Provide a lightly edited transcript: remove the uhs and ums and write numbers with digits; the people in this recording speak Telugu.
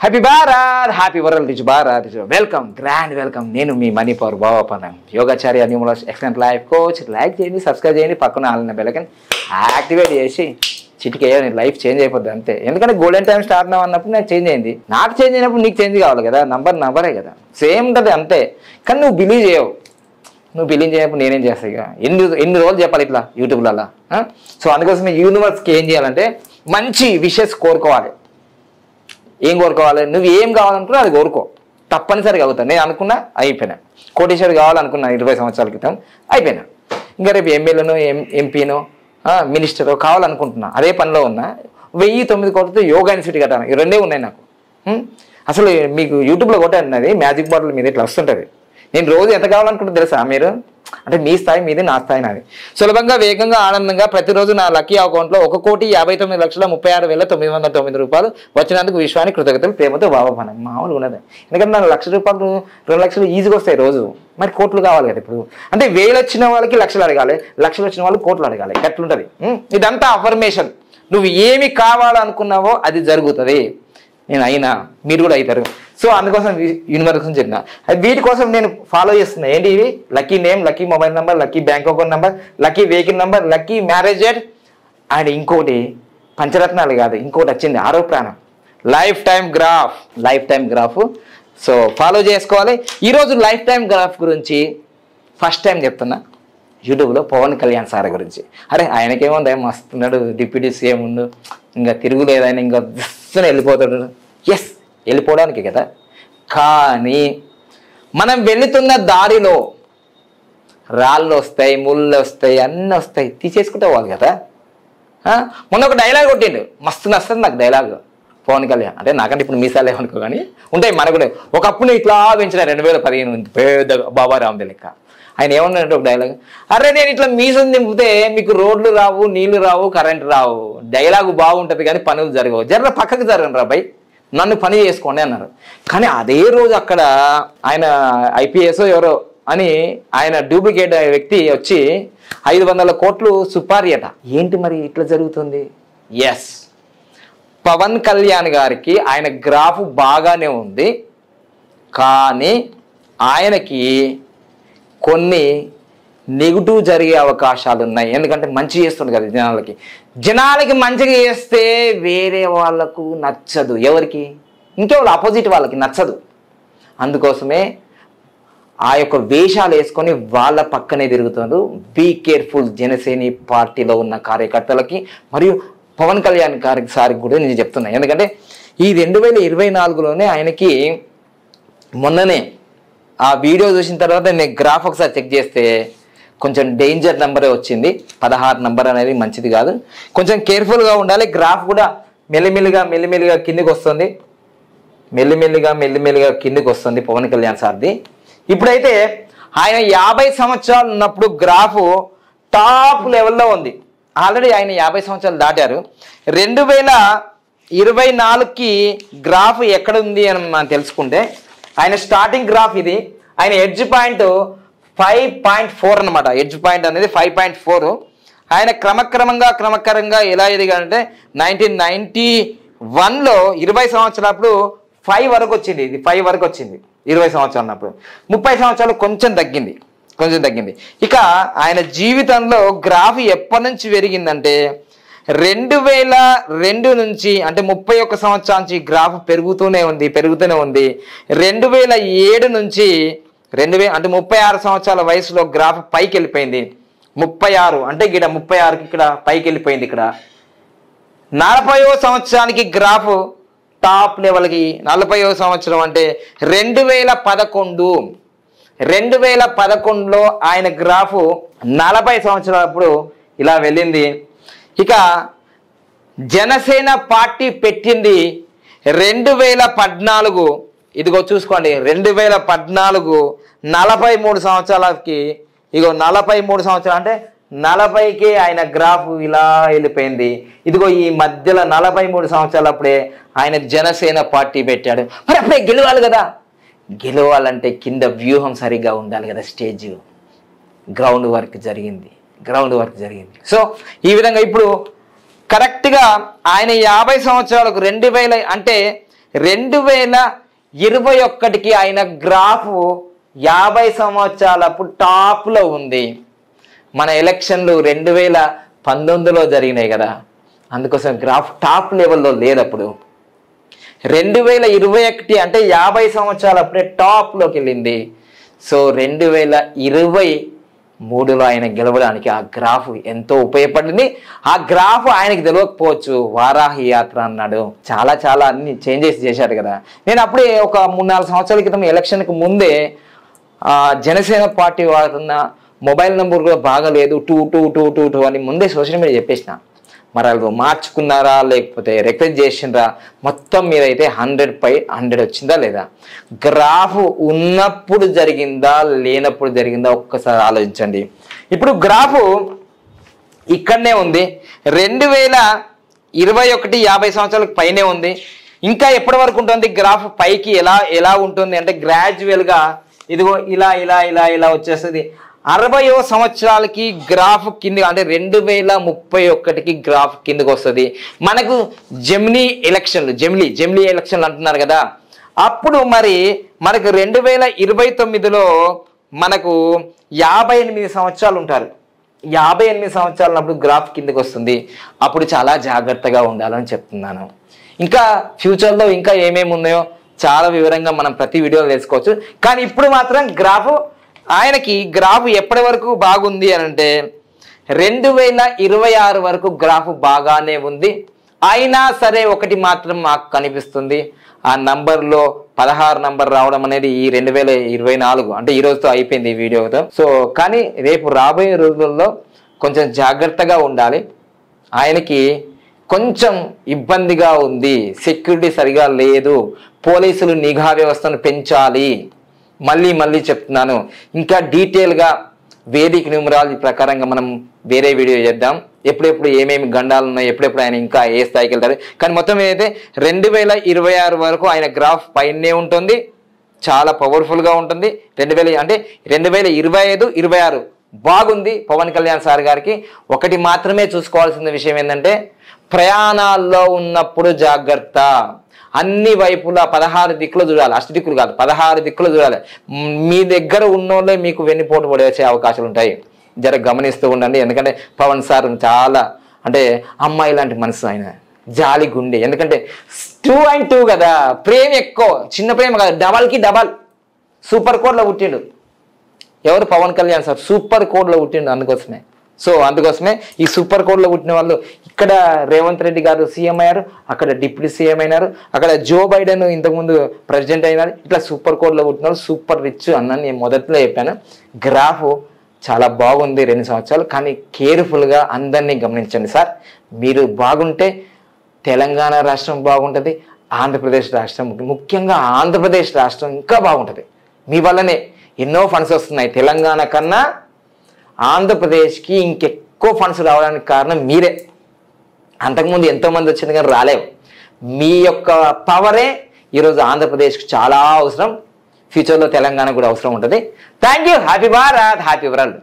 Happy Bharat, happy world rich Bharat. Welcome, grand welcome. నేను మీ మనీ పవర్ బాబాపనం, యోగాచార్య numerous excellent life coach. Like చేయండి, సబ్స్క్రైబ్ చేయండి, పక్కన ఆలిన బెల్లకని యాక్టివేట్ చేసి చిటికేయో నీ లైఫ్ చేంజ్ అయిపోద్ది అంతే. ఎందుకంటే గోల్డెన్ టైం స్టార్ట్ అన్నప్పుడు నాకు చేంజ్ అయింది, నాకు చేంజ్ అయినప్పుడు నీకు చేంజ్ కావాలి కదా. నంబరే కదా, సేమ్ ఉంటుంది అంతే. కానీ నువ్వు బిలీవ్ చేయవు, నువ్వు బిలీవ్ చేయనప్పుడు నేనేం చేస్తాను ఇక. ఎన్ని రోజులు చెప్పాలి ఇట్లా యూట్యూబ్లలో. సో అందుకోసమే యూనివర్స్కి ఏం చేయాలంటే మంచి విషెస్ కోరుకోవాలి. ఏం కోరుకోవాలి, నువ్వు ఏం కావాలనుకున్నా అది కోరుకో, తప్పనిసరిగా అవుతాను. నేను అనుకున్నా అయిపోయినా, కోటేశ్వరి కావాలనుకున్నా 20 సంవత్సరాల క్రితం అయిపోయినా. ఇంకా రేపు ఎమ్మెల్యేనో ఎంపీనో మినిస్టరో కావాలనుకుంటున్నా, అదే పనిలో ఉన్నా. 1009 కోట్లతో యోగా ఇన్స్టిట్యూట్ కట్టాను. ఈ రెండే ఉన్నాయి నాకు. అసలు మీకు యూట్యూబ్లో కొట్టాను, మ్యాజిక్ బాటిల్ మీద ఇట్లా వస్తుంటుంది. నేను రోజు ఎంత కావాలనుకుంటున్నా తెలుసా మీరు? అంటే మీ స్థాయి మీది, నా స్థాయి నాది. సులభంగా, వేగంగా, ఆనందంగా ప్రతిరోజు నా లక్కీ అకౌంట్లో 1,59,36,36,909 రూపాయలు వచ్చినందుకు విశ్వానికి కృతజ్ఞతలు, ప్రేమతో బాబాపనం. మామూలుగా ఉన్నది. ఎందుకంటే నాకు ₹1,00,000 ₹2,00,000 ఈజీగా వస్తాయి రోజు. మరి కోట్లు కావాలి కదా ఇప్పుడు. అంటే 1000 వచ్చిన వాళ్ళకి లక్షలు అడగాలి, లక్షలు వచ్చిన వాళ్ళకి కోట్లు అడగాలి. ఎట్లుంటుంది ఇదంతా? అఫర్మేషన్. నువ్వు ఏమి కావాలనుకున్నావో అది జరుగుతుంది. నేను అయినా, మీరు కూడా అవుతారు. సో అందుకోసం యూనివర్స్ చెప్పిన వీటి కోసం నేను ఫాలో చేస్తున్నా. ఏంటి ఇవి? Lucky name, lucky mobile number, lucky bank account number, lucky vehicle number, lucky marriage date, and ఇంకోటి పంచరత్నాలు కాదు, ఇంకోటి వచ్చింది 6వ ప్రాణం, life time graph. So follow చేసుకోవాలి. ఈరోజు లైఫ్ టైం గ్రాఫ్ గురించి ఫస్ట్ టైం చెప్తున్నా యూట్యూబ్లో. పవన్ కళ్యాణ్ సార్ గురించి. అరే ఆయనకేముంది, మస్తున్నాడు, డిప్యూటీ సీఎం ఉండు, ఇంకా తిరుగులేదు ఆయన, ఇంకా వెళ్ళిపోతాడు. ఎస్, వెళ్ళిపోవడానికి కదా. కానీ మనం వెళుతున్న దారిలో రాళ్ళు వస్తాయి, ముళ్ళు వస్తాయి, అన్నీ వస్తాయి, తీసేసుకుంటే వాళ్ళు కదా. మొన్న ఒక డైలాగ్ కొట్టిండు, మస్తు నస్తుంది నాకు డైలాగ్ పవన్ కళ్యాణ్. అంటే నాకంటే ఇప్పుడు మీసాలు ఏమనుకో కానీ ఉంటాయి మనకు కూడా. ఒకప్పుడు ఇట్లా పెంచిన 2015 పెద్ద బాబా రామ్దే లెక్క. ఆయన ఏమన్నాడంటే ఒక డైలాగ్, అరే నేను ఇట్లా మీసం దింపితే మీకు రోడ్లు రావు, నీళ్లు రావు, కరెంట్ రావు. డైలాగు బాగుంటుంది కానీ పనులు జరగవు. జర పక్కకు జరగను రా భయ్, నన్ను పని చేసుకోండి అన్నారు. కానీ అదే రోజు అక్కడ ఆయన IPS ఎవరో అని ఆయన డూప్లికేట్ వ్యక్తి వచ్చి 500 కోట్లు సుపారీ అట. ఏంటి మరి ఇట్లా జరుగుతుంది? ఎస్, పవన్ కళ్యాణ్ గారికి ఆయన గ్రాఫ్ బాగానే ఉంది, కానీ ఆయనకి కొన్ని నెగిటివ్ జరిగే అవకాశాలు ఉన్నాయి. ఎందుకంటే మంచి చేస్తుంది కదా జనాలకి మంచిగా చేస్తే వేరే వాళ్ళకు నచ్చదు. ఎవరికి? ఇంకెవరు ఆపోజిట్ వాళ్ళకి నచ్చదు. అందుకోసమే ఆ యొక్క వేషాలు వేసుకొని వాళ్ళ పక్కనే తిరుగుతున్నారు. Be careful. జనసేన పార్టీలో ఉన్న కార్యకర్తలకి మరియు పవన్ కళ్యాణ్ సార్కి కూడా నేను చెప్తున్నా. ఎందుకంటే ఈ 2024లోనే ఆయనకి మొన్ననే ఆ వీడియో చూసిన తర్వాత నేను గ్రాఫ్ ఒకసారి చెక్ చేస్తే కొంచెం డేంజర్ నెంబరే వచ్చింది. 16 నెంబర్ అనేది మంచిది కాదు, కొంచెం కేర్ఫుల్గా ఉండాలి. గ్రాఫ్ కూడా మెల్లిమెల్లిగా కిందికి వస్తుంది, మెల్లిమెల్లిగా కిందికి వస్తుంది పవన్ కళ్యాణ్ సార్ది. ఇప్పుడైతే ఆయన 50 సంవత్సరాలు ఉన్నప్పుడు గ్రాఫ్ టాప్ లెవెల్లో ఉంది. ఆల్రెడీ ఆయన 50 సంవత్సరాలు దాటారు. 2024కి గ్రాఫ్ ఎక్కడ ఉంది అని మనం తెలుసుకుంటే ఆయన స్టార్టింగ్ గ్రాఫ్ ఇది. ఆయన ఎడ్జ్ పాయింట్ 5.4 అనమాట. ఎడ్జ్ పాయింట్ అనేది 5.4. ఆయన క్రమక్రమంగా ఎలా ఎదిగాడంటే 1991లో 20 సంవత్సరాలప్పుడు 5 వరకు వచ్చింది. ఇది 5 వరకు వచ్చింది 20 సంవత్సరాలు అప్పుడు. 30 సంవత్సరాలు కొంచెం తగ్గింది. ఇక ఆయన జీవితంలో గ్రాఫ్ ఎప్పటి నుంచి పెరిగిందంటే 2002 నుంచి, అంటే 31 సంవత్సరాల నుంచి గ్రాఫ్ పెరుగుతూనే ఉంది. 2007 నుంచి అంటే 36 సంవత్సరాల వయసులో గ్రాఫ్ పైకి వెళ్ళిపోయింది. 36 అంటే ఇక్కడ 36కి ఇక్కడ పైకి వెళ్ళిపోయింది. ఇక్కడ 40వ సంవత్సరానికి గ్రాఫ్ టాప్ లెవెల్కి. 40వ సంవత్సరం అంటే 2011లో ఆయన గ్రాఫ్ 40 సంవత్సరాలప్పుడు ఇలా వెళ్ళింది. ఇక జనసేన పార్టీ పెట్టింది 2014. ఇదిగో చూసుకోండి, 2014 43 సంవత్సరాలకి, ఇగో 43 సంవత్సరాలు అంటే 40కే ఆయన గ్రాఫ్ ఇలా వెళ్ళిపోయింది. ఇదిగో ఈ మధ్యలో 43 సంవత్సరాలప్పుడే ఆయన జనసేన పార్టీ పెట్టాడు. మరి అప్పుడే గెలవాలి కదా. గెలవాలంటే కింద వ్యూహం సరిగ్గా ఉండాలి కదా. స్టేజ్ గ్రౌండ్ వర్క్ జరిగింది. సో ఈ విధంగా ఇప్పుడు కరెక్ట్గా ఆయన 50 సంవత్సరాలకు 2000 అంటే 2021కి ఆయన గ్రాఫ్ 50 సంవత్సరాలప్పుడు టాప్లో ఉంది. మన ఎలక్షన్లు 2019లో జరిగినాయి కదా, అందుకోసం గ్రాఫ్ టాప్ లెవెల్లో లేదప్పుడు. 2021 అంటే 50 సంవత్సరాలప్పుడే టాప్లోకి వెళ్ళింది. సో 2023లో ఆయన గెలవడానికి ఆ గ్రాఫ్ ఎంతో ఉపయోగపడింది. ఆ గ్రాఫ్ ఆయనకి తెలియకపోవచ్చు. వారాహి యాత్ర అన్నాడు, చాలా అన్ని చేంజెస్ చేశాడు కదా. నేను అప్పుడే ఒక 3-4 సంవత్సరాల క్రితం ఎలక్షన్కి ముందే జనసేన పార్టీ వాడుతున్న మొబైల్ నెంబర్ కూడా బాగాలేదు 2222 అని ముందే సోషల్ మీడియా చెప్పేసిన. మరి వాళ్ళు మార్చుకున్నారా లేకపోతే రిక్వెస్ట్ చేసిండ్రా? మొత్తం మీరైతే 100/100 వచ్చిందా లేదా? గ్రాఫ్ ఉన్నప్పుడు జరిగిందా లేనప్పుడు జరిగిందా ఒక్కసారి ఆలోచించండి. ఇప్పుడు గ్రాఫ్ ఇక్కడనే ఉంది. 2021 50 సంవత్సరాలకు పైనే ఉంది. ఇంకా ఎప్పటి వరకు ఉంటుంది గ్రాఫ్? పైకి ఎలా ఉంటుంది అంటే గ్రాడ్యువల్గా ఇదిగో ఇలా వచ్చేస్తుంది. 60వ సంవత్సరాలకి గ్రాఫ్ కింద, అంటే 2031కి గ్రాఫ్ కిందకి వస్తుంది. మనకు జెమినీ ఎలక్షన్లు అంటున్నారు కదా, అప్పుడు మరి మనకు 2029లో మనకు 58 సంవత్సరాలు ఉంటారు. 58 సంవత్సరాలప్పుడు గ్రాఫ్ కిందకి వస్తుంది. అప్పుడు చాలా జాగ్రత్తగా ఉండాలని చెప్తున్నాను. ఇంకా ఫ్యూచర్లో ఇంకా ఏమేమి ఉన్నాయో చాలా వివరంగా మనం ప్రతి వీడియోలో తెలుసుకోవచ్చు. కానీ ఇప్పుడు మాత్రం ఆయనకి గ్రాఫ్ ఎప్పటి వరకు బాగుంది అని అంటే 2026 వరకు గ్రాఫ్ బాగానే ఉంది. అయినా సరే ఒకటి మాత్రం మాకు కనిపిస్తుంది, ఆ నంబర్లో 16 నంబర్ రావడం అనేది ఈ 2024 అంటే ఈ రోజుతో అయిపోయింది ఈ వీడియోతో. సో కానీ రేపు రాబోయే రోజుల్లో కొంచెం జాగ్రత్తగా ఉండాలి. ఆయనకి కొంచెం ఇబ్బందిగా ఉంది, సెక్యూరిటీ సరిగా లేదు, పోలీసులు నిఘా వ్యవస్థను పెంచాలి. మళ్ళీ చెప్తున్నాను. ఇంకా డీటెయిల్గా వేదిక న్యూమరాలజీ ప్రకారంగా మనం వేరే వీడియో చేద్దాం. ఎప్పుడెప్పుడు ఏమేమి గండాలు ఉన్నాయి, ఎప్పుడెప్పుడు ఆయన ఇంకా ఏ స్థాయికి వెళ్తారు. కానీ మొత్తం ఏదైతే 2026 వరకు ఆయన గ్రాఫ్ పైనే ఉంటుంది, చాలా పవర్ఫుల్గా ఉంటుంది. 2025, 26 బాగుంది పవన్ కళ్యాణ్ సార్ గారికి. ఒకటి మాత్రమే చూసుకోవాల్సిన విషయం ఏంటంటే ప్రయాణాల్లో ఉన్నప్పుడు జాగ్రత్త. అన్ని వైపులా 16 దిక్కులు చూడాలి, 8 దిక్కులు కాదు 16 దిక్కులు చూడాలి. మీ దగ్గర ఉన్నోళ్ళే మీకు వెన్నుపోటు పడేసే అవకాశాలు ఉంటాయి. జర గమనిస్తూ ఉండండి. ఎందుకంటే పవన్ సార్ చాలా అంటే అమ్మాయి లాంటి మనసు, ఆయన జాలి గుండె. ఎందుకంటే 2 and 2 కదా, ప్రేమ ఎక్కువ, చిన్న ప్రేమ కాదు, డబల్కి డబల్. సూపర్ కోడ్లో పుట్టిండు ఎవరు? పవన్ కళ్యాణ్ సార్ సూపర్ కోడ్లో పుట్టిండు. అందుకోసమే ఈ సూపర్ కోడ్లో పుట్టిన వాళ్ళు ఇక్కడ రేవంత్ రెడ్డి గారు సీఎం అయ్యారు, అక్కడ డిప్యూటీ సీఎం అయినారు, అక్కడ జో బైడెన్ ఇంతకుముందు ప్రెసిడెంట్ అయినారు. ఇట్లా సూపర్ కోడ్లో పుట్టిన వాళ్ళు సూపర్ రిచ్ అన్న నేను మొదట్లో చెప్పాను. గ్రాఫ్ చాలా బాగుంది 2 సంవత్సరాలు. కానీ కేర్ఫుల్గా అందరినీ గమనించండి సార్. మీరు బాగుంటే తెలంగాణ రాష్ట్రం బాగుంటుంది, ఆంధ్రప్రదేశ్ రాష్ట్రం, ముఖ్యంగా ఆంధ్రప్రదేశ్ రాష్ట్రం ఇంకా బాగుంటుంది. మీ వల్లనే ఎన్నో ఫండ్స్ వస్తున్నాయి. తెలంగాణ కన్నా ఆంధ్రప్రదేశ్కి ఇంకెక్కువ ఫండ్స్ రావడానికి కారణం మీరే. అంతకుముందు ఎంతోమంది వచ్చింది కానీ రాలేవు. మీ యొక్క పవరే ఈరోజు ఆంధ్రప్రదేశ్కి చాలా అవసరం. ఫ్యూచర్లో తెలంగాణ కూడా అవసరం ఉంటుంది. Thank you. Happy Bharat, happy world.